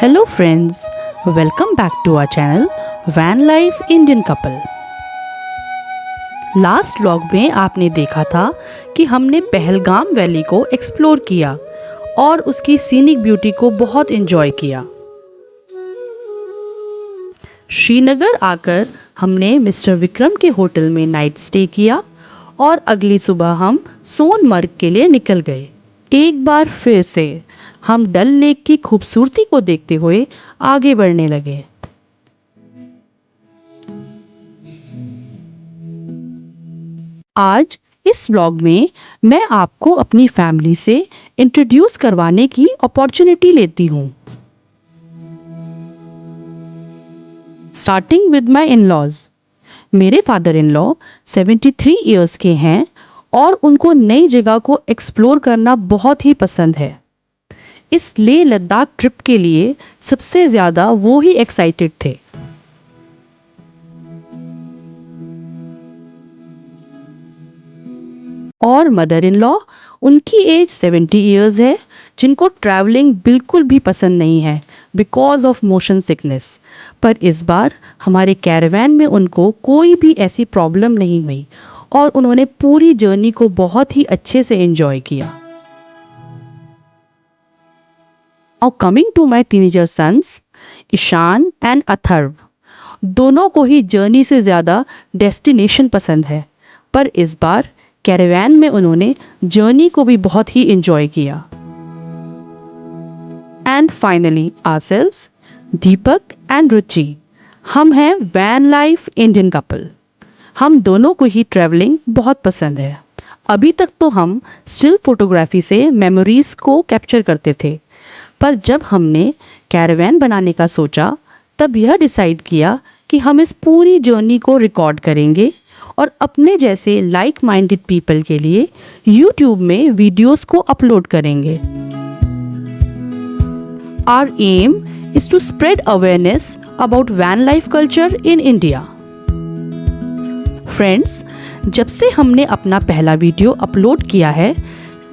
Hello friends, welcome back to our channel Van Life Indian Couple। Last vlog में आपने देखा था कि हमने पहलगाम वैली को एक्सप्लोर किया और उसकी सीनिक ब्यूटी को बहुत एंजॉय किया। श्रीनगर आकर हमने मिस्टर विक्रम के होटल में नाइट स्टे किया और अगली सुबह हम सोनमर्ग के लिए निकल गए। एक बार फिर से हम डल लेक की खूबसूरती को देखते हुए आगे बढ़ने लगे। आज इस व्लॉग में मैं आपको अपनी फैमिली से इंट्रोड्यूस करवाने की अपॉर्चुनिटी लेती हूँ। Starting with my in-laws. मेरे फादर इन लॉ 73 इयर्स के हैं और उनको नई जगह को एक्सप्लोर करना बहुत ही पसंद है। इस लेह लद्दाख ट्रिप के लिए सबसे ज़्यादा वो ही एक्साइटेड थे। और मदर इन लॉ, उनकी एज 70 इयर्स है, जिनको ट्रैवलिंग बिल्कुल भी पसंद नहीं है बिकॉज ऑफ मोशन सिकनेस। पर इस बार हमारे कैरावैन में उनको कोई भी ऐसी प्रॉब्लम नहीं हुई और उन्होंने पूरी जर्नी को बहुत ही अच्छे से एंजॉय किया। Now coming to my teenager sons, Ishan and Atharva, दोनों को ही जर्नी से ज़्यादा डेस्टिनेशन पसंद है, पर इस बार कैरावैन में उन्होंने जर्नी को भी बहुत ही एंजॉय किया। And finally ourselves, Deepak and Ruchi, हम हैं वैन लाइफ इंडियन कपल। हम दोनों को ही ट्रैवलिंग बहुत पसंद है। अभी तक तो हम स्टिल फोटोग्राफी से मेमोरीज को कैप्चर करते थे, पर जब हमने कैरावैन बनाने का सोचा तब यह डिसाइड किया कि हम इस पूरी जर्नी को रिकॉर्ड करेंगे और अपने जैसे लाइक माइंडेड पीपल के लिए यूट्यूब में वीडियोस को अपलोड करेंगे। Our aim is to spread awareness about van life culture in India. Friends, जब से हमने अपना पहला वीडियो अपलोड किया है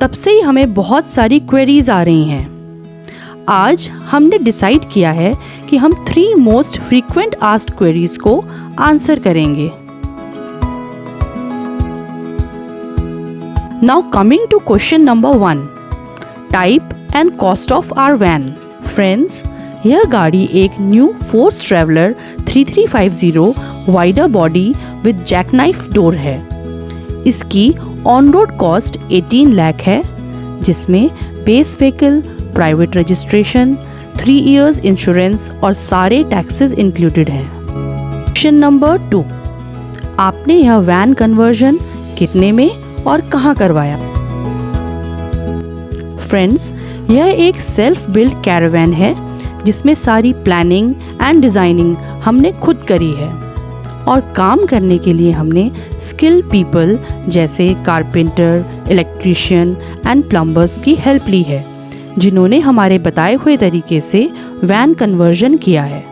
तब से ही हमें बहुत सारी क्वेरीज आ रही हैं। आज हमने डिसाइड किया है कि हम 3 मोस्ट फ्रीक्वेंट आस्क्ड क्वेरीज को आंसर करेंगे। Now coming to question number 1, type and cost of our van. Friends, यह गाड़ी एक new Force Traveller 3350 wider body with jackknife door है। इसकी ऑन रोड कॉस्ट 18 लाख है, जिसमें base vehicle, private registration, 3 years insurance और सारे टैक्सेस इंक्लूडेड हैं। क्वेश्चन नंबर 2, आपने यह वैन कन्वर्जन कितने में और कहाँ करवाया? फ्रेंड्स, यह एक सेल्फ बिल्ड कैरावैन है जिसमें सारी प्लानिंग एंड डिज़ाइनिंग हमने खुद करी है और काम करने के लिए हमने स्किल्ड पीपल जैसे कारपेंटर, इलेक्ट्रीशियन एंड प्लम्बर्स की हेल्प ली है, जिन्होंने हमारे बताए हुए तरीके से वैन कन्वर्जन किया है।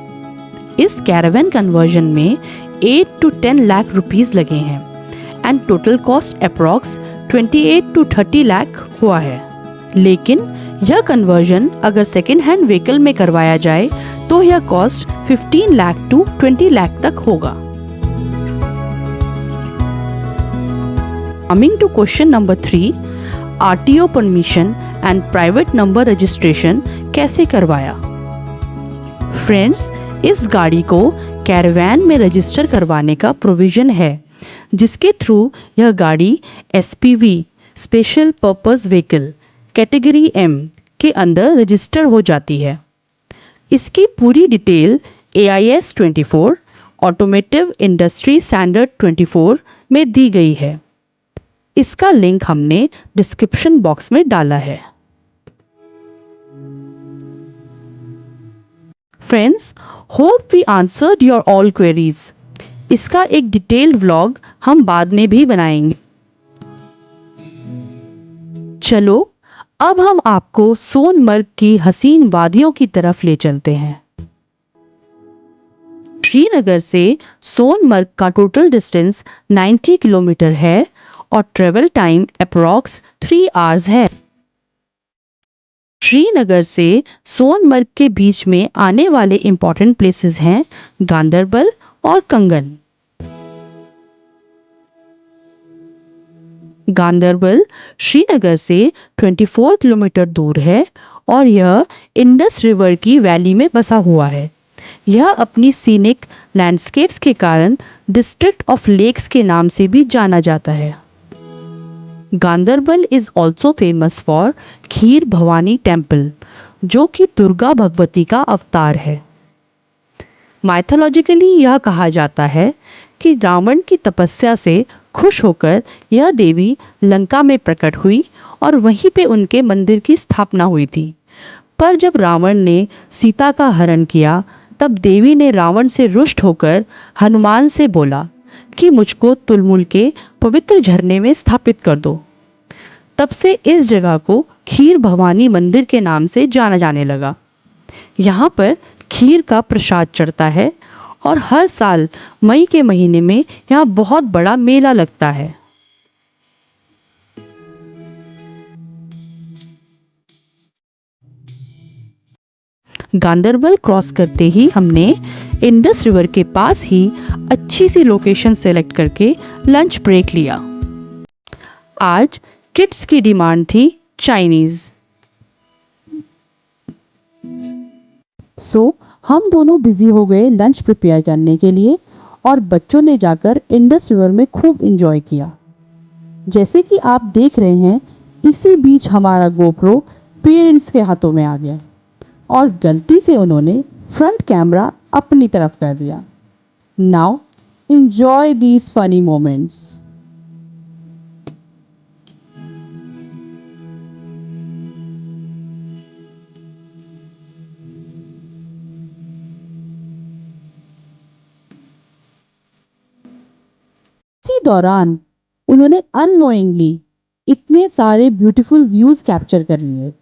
इस कैरावैन कन्वर्जन में 8 to 10 लाख रुपीस लगे हैं and total cost approx 28 to 30 lakh हुआ है। लेकिन यह कन्वर्जन अगर सेकेंड हैंड व्हीकल में करवाया जाए तो यह कॉस्ट 15 लाख to 20 लाख तक होगा। Coming to question number 3, RTO permission and private number registration कैसे करवाया? फ्रेंड्स, इस गाड़ी को कैरावैन में रजिस्टर करवाने का प्रोविज़न है, जिसके थ्रू यह गाड़ी SPV special purpose vehicle category M के अंदर रजिस्टर हो जाती है। इसकी पूरी detail AIS 24 automotive industry standard 24 में दी गई है। इसका लिंक हमने डिस्क्रिप्शन बॉक्स में डाला है। Friends, hope we answered your all queries. इसका एक डिटेल्ड व्लॉग हम बाद में भी बनाएंगे। चलो अब हम आपको सोनमर्ग की हसीन वादियों की तरफ ले चलते हैं। श्रीनगर से सोनमर्ग का टोटल डिस्टेंस 90 किलोमीटर है और ट्रेवल टाइम अप्रॉक्स 3 आवर्स है। श्रीनगर से सोनमर्ग के बीच में आने वाले इंपॉर्टेंट प्लेसेस हैं गांदरबल और कंगन। गांदरबल श्रीनगर से 24 किलोमीटर दूर है और यह इंडस रिवर की वैली में बसा हुआ है। यह अपनी सीनिक लैंडस्केप्स के कारण डिस्ट्रिक्ट ऑफ लेक्स के नाम से भी जाना जाता है। Ganderbal is also famous for kheer Bhavani temple, जो कि दुर्गा भगवती का अवतार है। माइथोलॉजिकली यह कहा जाता है कि रावण की तपस्या से खुश होकर यह देवी लंका में प्रकट हुई और वहीं पे उनके मंदिर की स्थापना हुई थी। पर जब रावण ने सीता का हरण किया, तब देवी ने रावण से रुष्ट होकर हनुमान से बोला कि मुझको तुलमुल के पवित्र झरने में स्थापित कर दो। तब से इस जगह को खीर भवानी मंदिर के नाम से जाना जाने लगा। यहाँ पर खीर का प्रसाद चढ़ता है और हर साल मई के महीने में यहाँ बहुत बड़ा मेला लगता है। गांदरबल क्रॉस करते ही हमने इंडस रिवर के पास ही अच्छी सी लोकेशन सेलेक्ट करके लंच ब्रेक लिया। आज किड्स की डिमांड थी चाइनीज, सो हम दोनों बिजी हो गए लंच प्रिपेयर करने के लिए और बच्चों ने जाकर इंडस रिवर में खूब एंजॉय किया। जैसे कि आप देख रहे हैं, इसी बीच हमारा गोप्रो पेरेंट्स के हाथों में आ गया और गलती से उन्होंने फ्रंट कैमरा अपनी तरफ कर दिया। Now enjoy these funny moments. इसी दौरान उन्होंने अननोइंगली इतने सारे ब्यूटीफुल व्यूज कैप्चर कर लिए।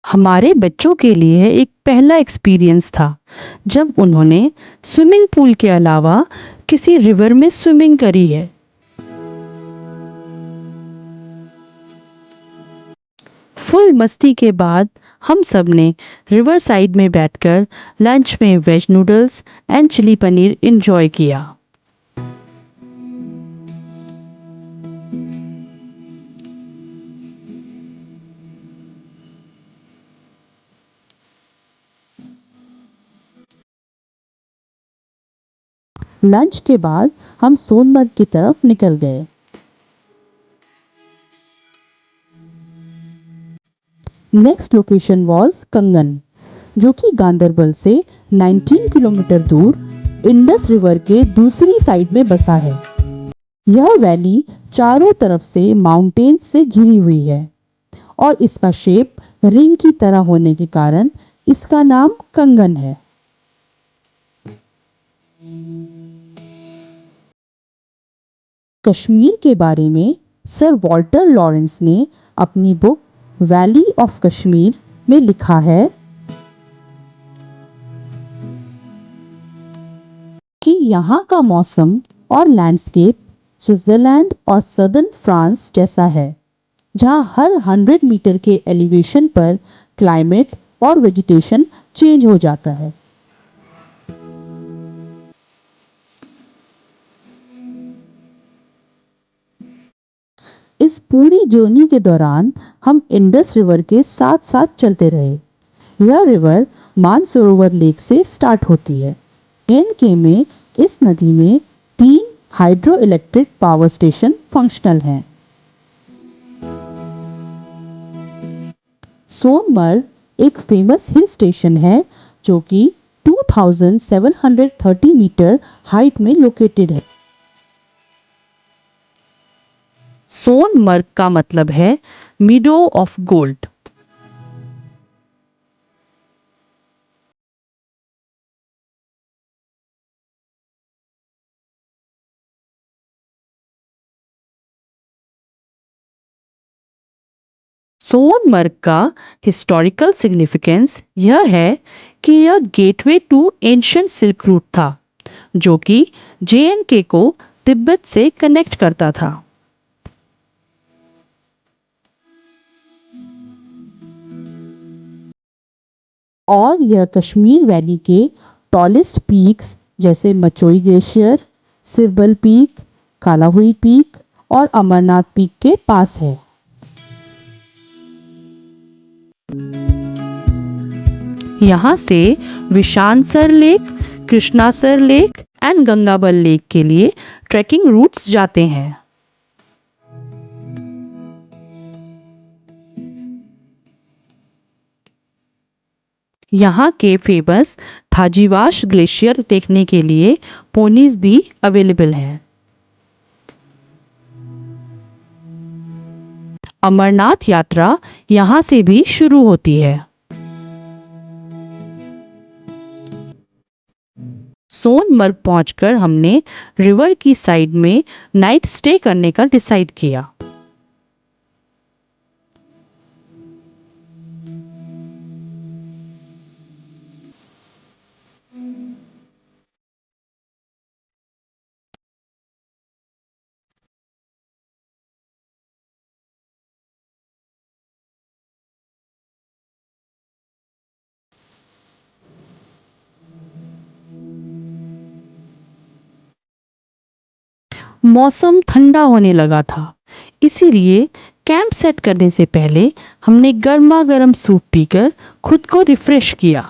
हमारे बच्चों के लिए एक पहला एक्सपीरियंस था जब उन्होंने स्विमिंग पूल के अलावा किसी रिवर में स्विमिंग करी है। फुल मस्ती के बाद हम सब ने रिवर साइड में बैठकर लंच में veg noodles and chilli paneer enjoy किया। लंच के बाद हम सोनमर्ग की तरफ निकल गए। नेक्स्ट लोकेशन वाज कंगन, जो कि गांदरबल से 19 किलोमीटर दूर इंडस रिवर के दूसरी साइड में बसा है। यह वैली चारों तरफ से माउंटेन्स से घिरी हुई है और इसका शेप रिंग की तरह होने के कारण इसका नाम कंगन है। कश्मीर के बारे में सर वॉल्टर लॉरेंस ने अपनी बुक वैली ऑफ कश्मीर में लिखा है कि यहाँ का मौसम और लैंडस्केप स्विट्जरलैंड और सदर्न फ्रांस जैसा है, जहाँ हर 100 मीटर के एलिवेशन पर क्लाइमेट और वेजिटेशन चेंज हो जाता है। इस पूरी जर्नी के दौरान हम इंडस रिवर के साथ साथ चलते रहे। यह रिवर मानसरोवर लेक से स्टार्ट होती है। एनके में इस नदी में 3 hydro electric power station functional हैं। सोनमर्ग एक फेमस हिल स्टेशन है जो कि 2730 मीटर हाइट में लोकेटेड है। सोनमर्ग का मतलब है मीडो ऑफ गोल्ड। सोनमर्ग का हिस्टोरिकल सिग्निफिकेंस यह है कि यह gateway to ancient silk route था, जो कि JNK को तिब्बत से कनेक्ट करता था। और यह कश्मीर वैली के टॉलेस्ट पीक्स जैसे Machoi glacier, Sirbal peak, Kolahoi peak और अमरनाथ पीक के पास है। यहाँ से Vishansar lake, Krishnasar lake and Gangabal lake के लिए ट्रैकिंग रूट्स जाते हैं। यहाँ के फेमस थाजीवाश ग्लेशियर देखने के लिए पोनीज भी अवेलेबल हैं। अमरनाथ यात्रा यहाँ से भी शुरू होती है। सोनमर्ग पहुंचकर हमने रिवर की साइड में नाइट स्टे करने का डिसाइड किया। मौसम ठंडा होने लगा था, इसीलिए कैंप सेट करने से पहले हमने गर्मा गर्म सूप पीकर खुद को रिफ्रेश किया।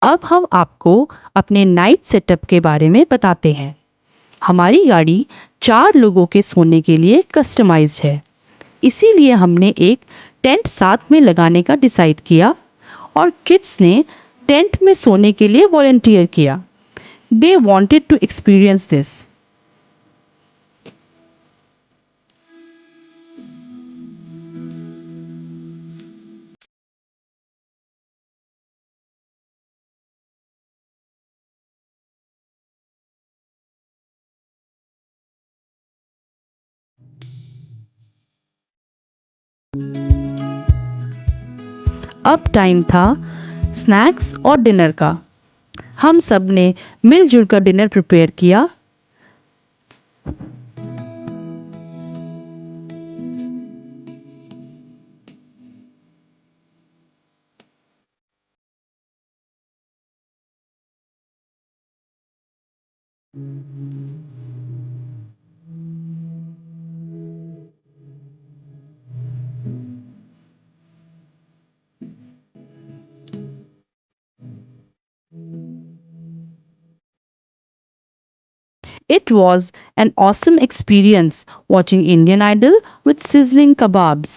अब हम आपको अपने नाइट सेटअप के बारे में बताते हैं। हमारी गाड़ी 4 लोगों के सोने के लिए कस्टमाइज्ड है, इसीलिए हमने एक टेंट साथ में लगाने का डिसाइड किया और किड्स ने टेंट में सोने के लिए वॉलंटियर किया। They wanted to experience this. अब टाइम था स्नैक्स और डिनर का। हम सब ने मिलजुल कर डिनर प्रिपेयर किया। It was an awesome experience watching Indian Idol with sizzling kebabs.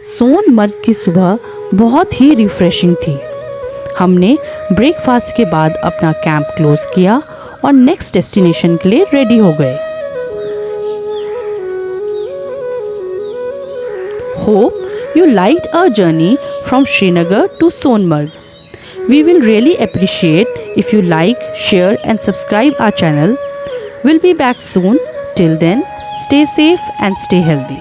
Sonamarg की सुबह बहुत ही रिफ्रेशिंग थी। हमने ब्रेकफास्ट के बाद अपना कैंप क्लोज किया और नेक्स्ट डेस्टिनेशन के लिए रेडी हो गए। Hope you liked our journey from Srinagar to Sonamarg. We will really appreciate if you like, share and subscribe our channel. We'll be back soon. Till then, stay safe and stay healthy.